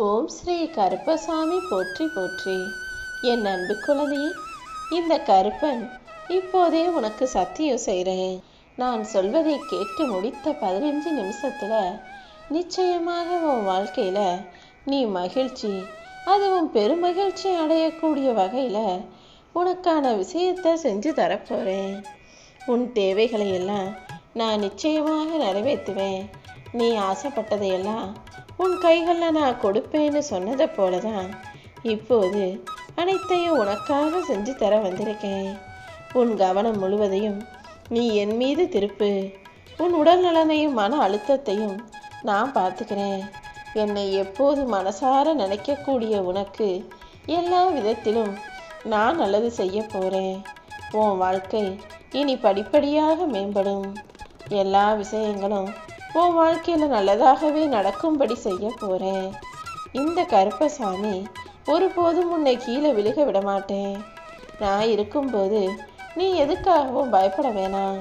ஓம் ஸ்ரீ கருப்பசாமி போற்றி போற்றி. என் அன்பு குழந்தையே, இந்த கருப்பன் இப்போதே உனக்கு சத்தியம் செய்கிறேன். நான் சொல்வதை கேட்டு முடித்த 15 நிமிஷத்துல நிச்சயமாக உன் வாழ்க்கையில நீ மகிழ்ச்சி, அதுவும் பெருமகிழ்ச்சி அடையக்கூடிய வகையில உனக்கான விஷயத்தை செஞ்சு தரப்போறேன். உன் தேவைகளை எல்லாம் நான் நிச்சயமாக நிறைவேற்றுவேன். நீ ஆசைப்பட்டதையெல்லாம் உன் கைகளில் நான் கொடுப்பேன்னு சொன்னதை போல தான் இப்போது அனைத்தையும் உனக்காக செஞ்சு தர வந்திருக்கேன். உன் கவனம் முழுவதையும் நீ என் மீது திருப்பு. உன் உடல் நலனையும் மன அழுத்தத்தையும் நான் பார்த்துக்கிறேன். என்னை எப்போது மனசார நினைக்கக்கூடிய உனக்கு எல்லா விதத்திலும் நான் நல்லது செய்ய போகிறேன். உன் வாழ்க்கை இனி படிப்படியாக மேம்படும். எல்லா விஷயங்களும் உன் வாழ்க்கையில் நல்லதாகவே நடக்கும்படி செய்ய போகிறேன். இந்த கருப்பசாமி ஒருபோதும் உன்னை கீழே விழுக விட மாட்டேன். நான் இருக்கும்போது நீ எதுக்காகவும் பயப்பட வேணாம்.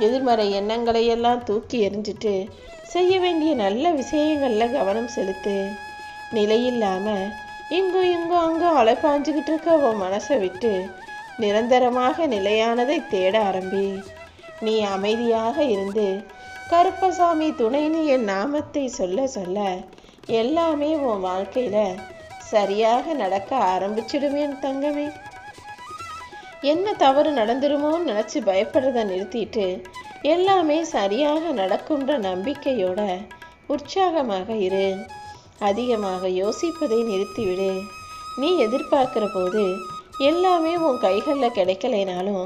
எதிர்மறை எண்ணங்களை எல்லாம் தூக்கி எறிஞ்சிட்டு செய்ய வேண்டிய நல்ல விஷயங்களில் கவனம் செலுத்து. நிலையில்லாமல் இங்கும் இங்கும் அங்கும் அலைப்பாஞ்சுக்கிட்டு இருக்க உன் மனசை விட்டு நிரந்தரமாக நிலையானதை தேட ஆரம்பி. நீ அமைதியாக இருந்து கருப்பசாமி துணைன்னு என் நாமத்தை சொல்ல சொல்ல எல்லாமே உன் வாழ்க்கையில சரியாக நடக்க ஆரம்பிச்சிடுவேன் தங்கமே. என்ன தவறு நடந்துருமோன்னு நினச்சி பயப்படுறத நிறுத்திட்டு எல்லாமே சரியாக நடக்கும்ன்ற நம்பிக்கையோட உற்சாகமாக இரு. அதிகமாக யோசிப்பதை நிறுத்திவிடு. நீ எதிர்பார்க்கிற போது எல்லாமே உன் கைகளில் கிடைக்கலைனாலும்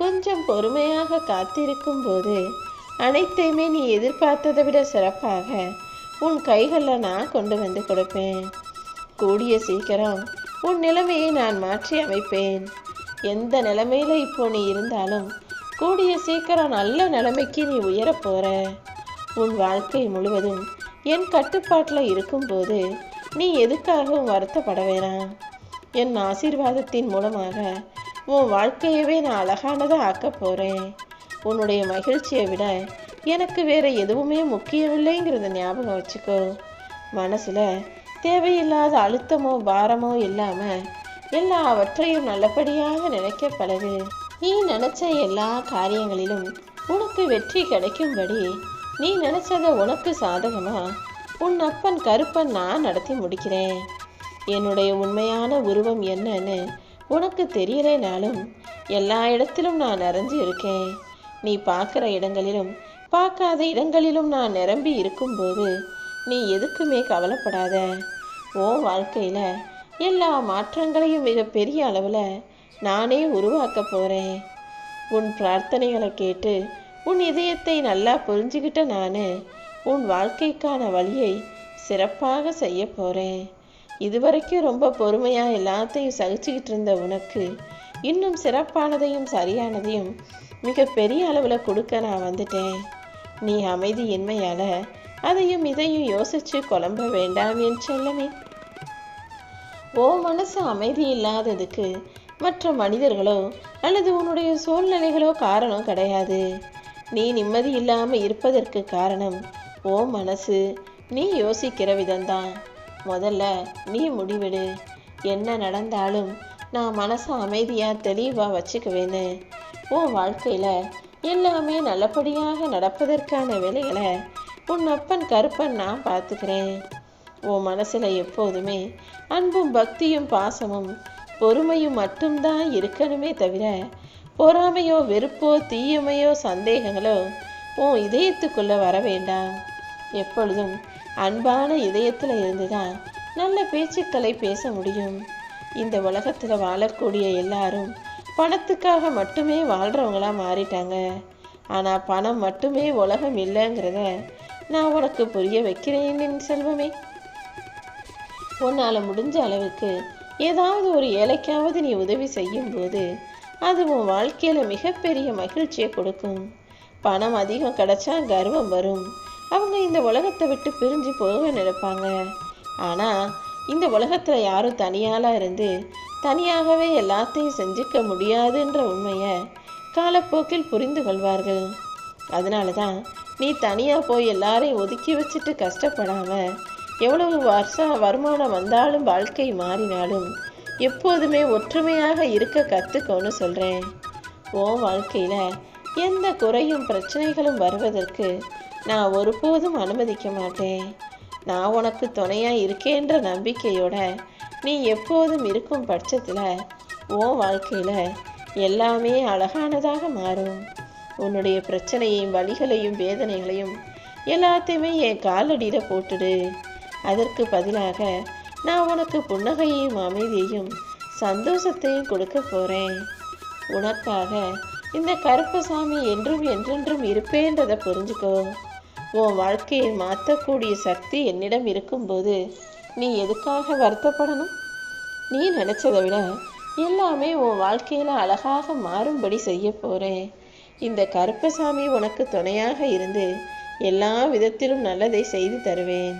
கொஞ்சம் பொறுமையாக காத்திருக்கும் போது அனைத்தையுமே நீ எதிர்பார்த்ததை விட சிறப்பாக உன் கைகளில் நான் கொண்டு வந்து கொடுப்பேன். கூடிய சீக்கிரம் உன் நிலைமையை நான் மாற்றி அமைப்பேன். எந்த நிலைமையில இப்போ நீ இருந்தாலும் கூடிய சீக்கிரம் நல்ல நிலைமைக்கு நீ உயரப்போற. உன் வாழ்க்கை முழுவதும் என் கட்டுப்பாட்டில் இருக்கும்போது நீ எதுக்காகவும் வருத்தப்பட வேணாம். என் ஆசீர்வாதத்தின் மூலமாக உன் வாழ்க்கையவே நான் அழகானதாக ஆக்க போகிறேன். உன்னுடைய மகிழ்ச்சியை விட எனக்கு வேற எதுவுமே முக்கியமில்லைங்கிறத ஞாபகம் வச்சுக்கோ. மனசில் தேவையில்லாத அழுத்தமோ பாரமோ இல்லாமல் எல்லாவற்றையும் நல்லபடியாக நினைக்க பழகு. நீ நினச்ச எல்லா காரியங்களிலும் உனக்கு வெற்றி கிடைக்கும்படி நீ நினச்சதை உனக்கு சாதகமாக உன் அப்பன் கருப்பன் நான் நடத்தி முடிக்கிறேன். என்னுடைய உண்மையான உருவம் என்னன்னு உனக்கு தெரியலைனாலும் எல்லா இடத்திலும் நான் நிறைஞ்சு இருக்கேன். நீ பார்க்குற இடங்களிலும் பார்க்காத இடங்களிலும் நான் நிரம்பி இருக்கும்போது நீ எதுக்குமே கவலைப்படாத. உன் வாழ்க்கையில் எல்லா மாற்றங்களையும் மிகப்பெரிய அளவில் நானே உருவாக்க போகிறேன். உன் பிரார்த்தனைகளை கேட்டு உன் இதயத்தை நல்லா புரிஞ்சுக்கிட்ட நான் உன் வாழ்க்கைக்கான வழியை சிறப்பாக செய்ய போகிறேன். இதுவரைக்கும் ரொம்ப பொறுமையாக எல்லாத்தையும் சகிச்சுக்கிட்டு இருந்த உனக்கு இன்னும் சிறப்பானதையும் சரியானதையும் மிக பெரிய அளவில் கொடுக்க நான் வந்துட்டேன். நீ அமைதியின்மையால் அதையும் இதையும் யோசித்து குழம்ப வேண்டாம் என் செல்லமே. ஓ மனசு அமைதி இல்லாததுக்கு மற்ற மனிதர்களோ அல்லது உன்னுடைய சூழ்நிலைகளோ காரணம் கிடையாது. நீ நிம்மதி இல்லாமல் இருப்பதற்கு காரணம் ஓ மனசு, நீ யோசிக்கிற விதம்தான். முதல்ல நீ முடிவிடு. என்ன நடந்தாலும் நான் மனசை அமைதியாக தெளிவாக வச்சுக்குவேன்னு உன் வாழ்க்கையில் எல்லாமே நல்லபடியாக நடப்பதற்கான வேலைகளை உன் அப்பன் கருப்பன் நான் பார்த்துக்கிறேன். உன் மனசில் எப்போதுமே அன்பும் பக்தியும் பாசமும் பொறுமையும் மட்டும்தான் இருக்கணுமே தவிர பொறாமையோ வெறுப்போ தீயமையோ சந்தேகங்களோ உன் இதயத்துக்குள்ளே வர வேண்டாம். எப்பொழுதும் அன்பான இதயத்தில் இருந்துதான் நல்ல பேச்சுக்களை பேச முடியும். இந்த உலகத்தில் வாழக்கூடிய எல்லாரும் பணத்துக்காக மட்டுமே வாழ்கிறவங்களா மாறிட்டாங்க. ஆனால் பணம் மட்டுமே உலகம் இல்லைங்கிறத நான் உனக்கு புரிய வைக்கிறேன் என் செல்வமே. உன்னால் முடிஞ்ச அளவுக்கு ஏதாவது ஒரு ஏழைக்காவது நீ உதவி செய்யும்போது அது உன் வாழ்க்கையில் மிகப்பெரிய மகிழ்ச்சியை கொடுக்கும். பணம் அதிகம் கிடைச்சா கர்வம் வரும். அவங்க இந்த உலகத்தை விட்டு பிரிஞ்சு போக நினைப்பாங்க. ஆனால் இந்த உலகத்தில் யாரும் தனியாலாம் இருந்து தனியாகவே எல்லாத்தையும் செஞ்சுக்க முடியாதுன்ற உண்மையை காலப்போக்கில் புரிந்து கொள்வார்கள். அதனால தான் நீ தனியாக போய் எல்லாரையும் ஒதுக்கி வச்சுட்டு கஷ்டப்படாமல் எவ்வளவு வருமானம் வந்தாலும் வாழ்க்கை மாறினாலும் எப்போதுமே ஒற்றுமையாக இருக்க கற்றுக்கோன்னு சொல்கிறேன். உன் வாழ்க்கையில் எந்த குறையும் பிரச்சனைகளும் வருவதற்கு நான் ஒருபோதும் அனுமதிக்க மாட்டேன். நான் உனக்கு துணையாக இருக்கேன்ற நம்பிக்கையோட நீ எப்போதும் இருக்கும் பட்சத்தில் உன் வாழ்க்கையில் எல்லாமே அழகானதாக மாறும். உன்னுடைய பிரச்சனையையும் வலிகளையும் வேதனைகளையும் எல்லாத்தையுமே என் காலடியில் போட்டுடு. அதற்கு பதிலாக நான் உனக்கு புன்னகையையும் அமைதியையும் சந்தோஷத்தையும் கொடுக்க போகிறேன். உனக்காக இந்த கருப்பசாமி என்றும் என்றென்றும் இருப்பேன்றதை புரிஞ்சுக்கோ. உன் வாழ்க்கையை மாற்றக்கூடிய சக்தி என்னிடம் இருக்கும்போது நீ எதுக்காக வருத்தப்படணும்? நீ நினச்சதை விட எல்லாமே உன் வாழ்க்கையில் அழகாக மாறும்படி செய்ய போகிறேன். இந்த கருப்பசாமி உனக்கு துணையாக இருந்து எல்லா விதத்திலும் நல்லதை செய்து தருவேன்.